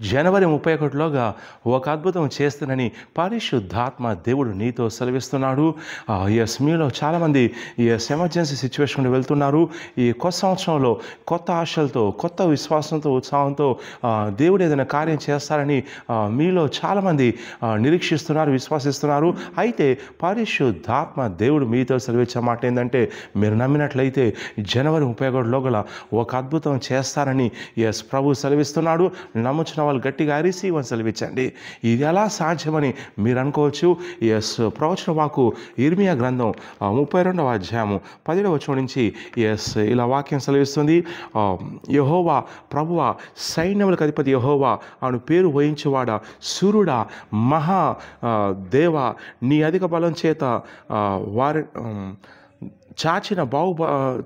జనవరి 31లోగా ఒక అద్భుతం చేస్తానని పరిశుద్ధాత్మ దేవుడు నీతో సెలవిస్తున్నాడు. మీలో చాలామంది ఎమర్జెన్సీ సిచ్యువేషన్ వెళ్తున్నారు. ఈ కొత్త సంవత్సరంలో కొత్త ఆశలతో, కొత్త విశ్వాసంతో, ఉత్సాహంతో దేవుడు ఏదైనా కార్యం చేస్తారని మీలో చాలామంది నిరీక్షిస్తున్నారు, విశ్వాసిస్తున్నారు. అయితే పరిశుద్ధాత్మ దేవుడు మీతో సెలవిచ్చే మాట ఏంటంటే, మీరు నమ్మినట్లయితే జనవరి 31లోగా ఒక అద్భుతం చేస్తారని ప్రభు సెలవిస్తున్నాడు. నమ్ముచున్న వాళ్ళు గట్టిగా రిసీవ్ అని సెలవించండి. ఇది ఎలా సాధ్యమని మీరు అనుకోవచ్చు. ప్రవచన వాకు ఇర్మియా గ్రంథం 32వ అధ్యాయము 10వ వచనం నుంచి ఇలా వాక్యం సెలవిస్తుంది. యెహోవా ప్రభువా, సైన్యములకు అధిపతి యెహోవా అను పేరు వహించువాడా, సూర్యుడా, మహా దేవ, నీ అధిక బలం చేత వారి చాచిన బావు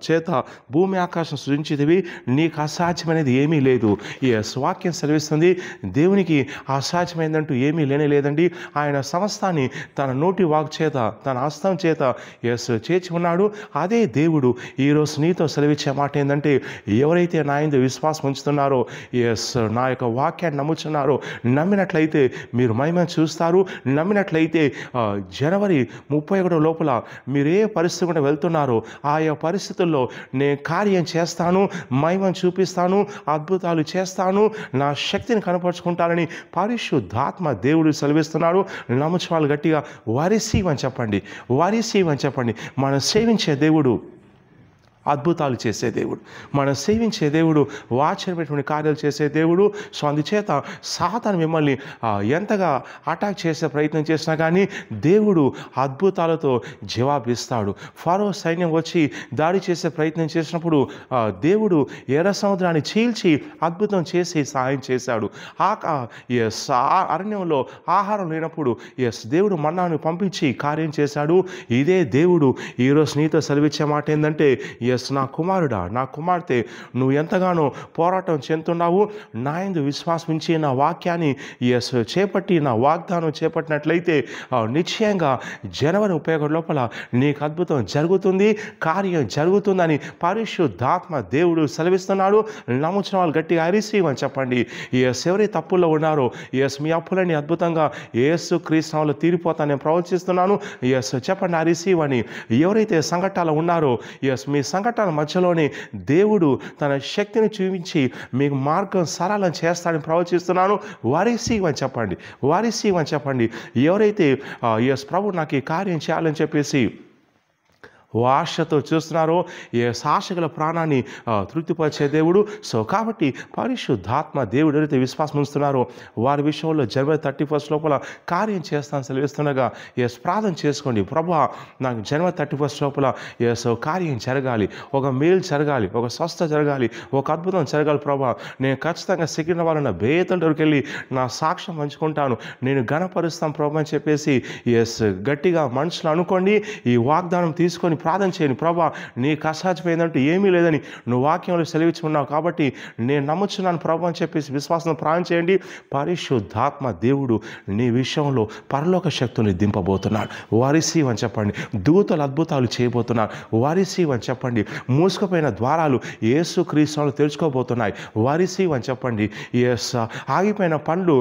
చేత భూమి ఆకాశం సృజించితివి, నీకు అసాధ్యమైనది ఏమీ లేదు. ఈ వాక్యం సెలవిస్తుంది, దేవునికి అసాధ్యమైందంటూ ఏమీ లేదండి. ఆయన సమస్తాన్ని తన నోటి వాక్ చేత, తన హస్తం చేత చేర్చి ఉన్నాడు. అదే దేవుడు ఈరోజు నీతో సెలవిచ్చే మాట ఏంటంటే, ఎవరైతే నా యందు విశ్వాసం ఉంచుతున్నారో, నా యొక్క వాక్యాన్ని నమ్ముచున్నారో, నమ్మినట్లయితే మీరు మహిమను చూస్తారు. నమ్మినట్లయితే జనవరి 31 లోపల మీరు ఏ పరిస్థితి కూడా వెళ్తున్నారో ఆయా పరిస్థితుల్లో నేను కార్యం చేస్తాను, మహిమను చూపిస్తాను, అద్భుతాలు చేస్తాను, నా శక్తిని కనపరుచుకుంటానని పరిశుద్ధాత్మ దేవుడు సెలవిస్తున్నాడు. నమ్ముచు వాళ్ళు గట్టిగా వారిసీవ్ అని చెప్పండి, వారిసీవ్ అని చెప్పండి. మనం సేవించే దేవుడు అద్భుతాలు చేసే దేవుడు, మనం సేవించే దేవుడు ఆశ్చర్యమైనటువంటి కార్యాలు చేసే దేవుడు. సో అందుచేత సాతాను మిమ్మల్ని ఎంతగా అటాక్ చేసే ప్రయత్నం చేసినా కానీ దేవుడు అద్భుతాలతో జవాబిస్తాడు. ఫరో సైన్యం వచ్చి దాడి చేసే ప్రయత్నం చేసినప్పుడు దేవుడు ఎర్ర సముద్రాన్ని చీల్చి అద్భుతం చేసి సహాయం చేశాడు. అరణ్యంలో ఆహారం లేనప్పుడు దేవుడు మన్నాను పంపించి కార్యం చేశాడు. ఇదే దేవుడు ఈరోజు నీతో సెలవిచ్చే మాట ఏంటంటే, నా కుమారుడా, నా కుమార్తె, నువ్వు ఎంతగానో పోరాటం చెందుతున్నావు, నా యందు విశ్వాసం ఉంచి నా వాక్యాన్ని చేపట్టి, నా వాగ్దానం చేపట్టినట్లయితే నిశ్చయంగా జనవరి 31 లోపల నీకు అద్భుతం జరుగుతుంది, కార్యం జరుగుతుందని పరిశుద్ధాత్మ దేవుడు సెలవిస్తున్నాడు. నమ్ముచిన వాళ్ళు గట్టిగా రిసీవ్ అని చెప్పండి. ఎవరి తప్పుల్లో ఉన్నారో మీ అప్పులని అద్భుతంగా యేసు క్రీస్తు నామములో తీరిపోతాను నేను ప్రవచిస్తున్నాను. చెప్పండి ఆ రిసీవ్ అని. ఎవరైతే సంకటాలు ఉన్నారో మీ సంకటాల మధ్యలోనే దేవుడు తన శక్తిని చూపించి మీకు మార్గం సరళం చేస్తాడని ప్రవచిస్తున్నాను. వారిసీవ్ అని చెప్పండి, వారిసీవ్ అని చెప్పండి. ఎవరైతే ప్రభు నాకు ఈ కార్యం చేయాలని చెప్పేసి ఆశతో చూస్తున్నారో, ఆశగల ప్రాణాన్ని తృప్తిపరిచే దేవుడు. సో కాబట్టి పరిశుద్ధాత్మ దేవుడు ఎవరైతే విశ్వాసం ఉంచుతున్నారో వారి విషయంలో జనవరి 31 లోపల కార్యం చేస్తాను సెలవిస్తుండగా ప్రార్థన చేసుకోండి. ప్రభువా, నాకు జనవరి 31 లోపల కార్యం జరగాలి, ఒక మేలు జరగాలి, ఒక స్వస్థ జరగాలి, ఒక అద్భుతం జరగాలి. ప్రభువా, నేను ఖచ్చితంగా సిగ్గిన వాళ్ళ బేతల దగ్గరికి వెళ్ళి నా సాక్ష్యం పంచుకుంటాను, నేను ఘనపరుస్తాను ప్రభు అని చెప్పేసి గట్టిగా మనసులో అనుకోండి. ఈ వాగ్దానం తీసుకొని ప్రార్థన చేయండి. ప్రభా, నీకు అసాధ్యమైందంటూ ఏమీ లేదని నువ్వు వాక్యంలో సెలవిచ్చి ఉన్నావు కాబట్టి నేను నమ్ముచున్నాను ప్రభు అని చెప్పేసి విశ్వాసం ప్రార్థన చేయండి. పరిశుద్ధాత్మ దేవుడు నీ విషయంలో పరలోక శక్తుల్ని దింపబోతున్నాడు. వారిసీవ్ అని చెప్పండి. దూతలు అద్భుతాలు చేయబోతున్నాడు. వారిసీవ్ అని చెప్పండి. మూసుకుపోయిన ద్వారాలు యేసు క్రీస్తు నామములో తెరుచుకోబోతున్నాయి. వారిసీవ్ అని చెప్పండి. ఆగిపోయిన పనులు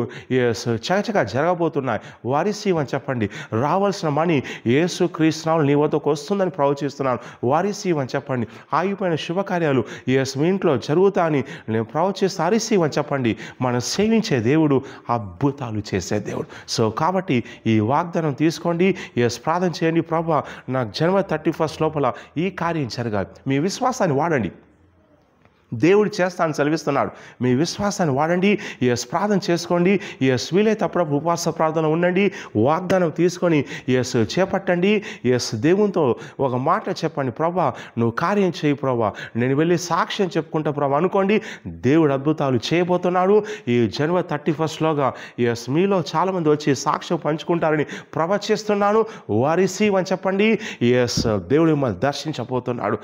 చకచక జరగబోతున్నాయి. వారిసీవ్ అని చెప్పండి. రావాల్సిన మనీ యేసు క్రీస్తు నామములో నీ వద్దకు వస్తుందని ప్రవచిస్తున్నాను. వారిసీవ్ అని చెప్పండి. ఆగిపోయిన శుభకార్యాలు మీ ఇంట్లో జరుగుతాయని నేను ప్రవచిస్తా. రిసీవ్ అని చెప్పండి. మనం సేవించే దేవుడు అద్భుతాలు చేసే దేవుడు. సో కాబట్టి ఈ వాగ్దానం తీసుకోండి, ప్రార్థన చేయండి. ప్రభువా, నాకు జనవరి 31 లోపల ఈ కార్యం జరగాలి. మీ విశ్వాసాన్ని వాడండి. దేవుడు చేస్తానని సెలవిస్తున్నాడు. మీ విశ్వాసాన్ని వాడండి. ప్రార్థన చేసుకోండి. వీలైతే అప్పుడప్పుడు ఉపవాస ప్రార్థన ఉండండి. వాగ్దానం తీసుకొని చేపట్టండి. దేవునితో ఒక మాట చెప్పండి. ప్రభా, నువ్వు కార్యం చేయి ప్రభా, నేను వెళ్ళి సాక్ష్యం చెప్పుకుంటా ప్రభా అనుకోండి. దేవుడు అద్భుతాలు చేయబోతున్నాడు. ఈ జనవరి 31లోగా మీలో చాలామంది వచ్చి సాక్ష్యం పంచుకుంటారని ప్రవచిస్తున్నాను. వారిసీవ్ అని చెప్పండి. దేవుడు మిమ్మల్ని దర్శించబోతున్నాడు.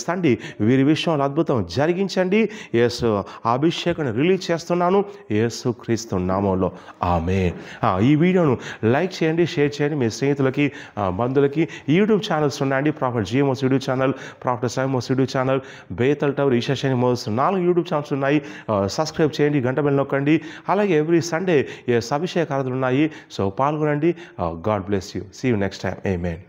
తండ్రి వీరి విషయంలో అద్భుతం జరిగించి పంపించండి. ఎస్ అభిషేకాన్ని రిలీజ్ చేస్తున్నాను యేసు క్రీస్తు నామంలో. ఆమేన్. ఈ వీడియోను లైక్ చేయండి, షేర్ చేయండి మీ స్నేహితులకి, బంధువులకి. యూట్యూబ్ ఛానల్స్ ఉన్నాయండి. ప్రాఫెట్ జిఎంఓస్ యూట్యూబ్ ఛానల్, ప్రాఫెట్ సైమోస్ యూట్యూబ్ ఛానల్, బేతల్ టవర్, ఈషా షెనిమోస్ 4 యూట్యూబ్ ఛానల్స్ ఉన్నాయి. సబ్స్క్రైబ్ చేయండి, గంట బెల్ నొక్కండి. అలాగే ఎవ్రీ సండే అభిషేక ఆరాధనలు ఉన్నాయి. సో పాల్గొనండి. God bless you. See you next time. Amen.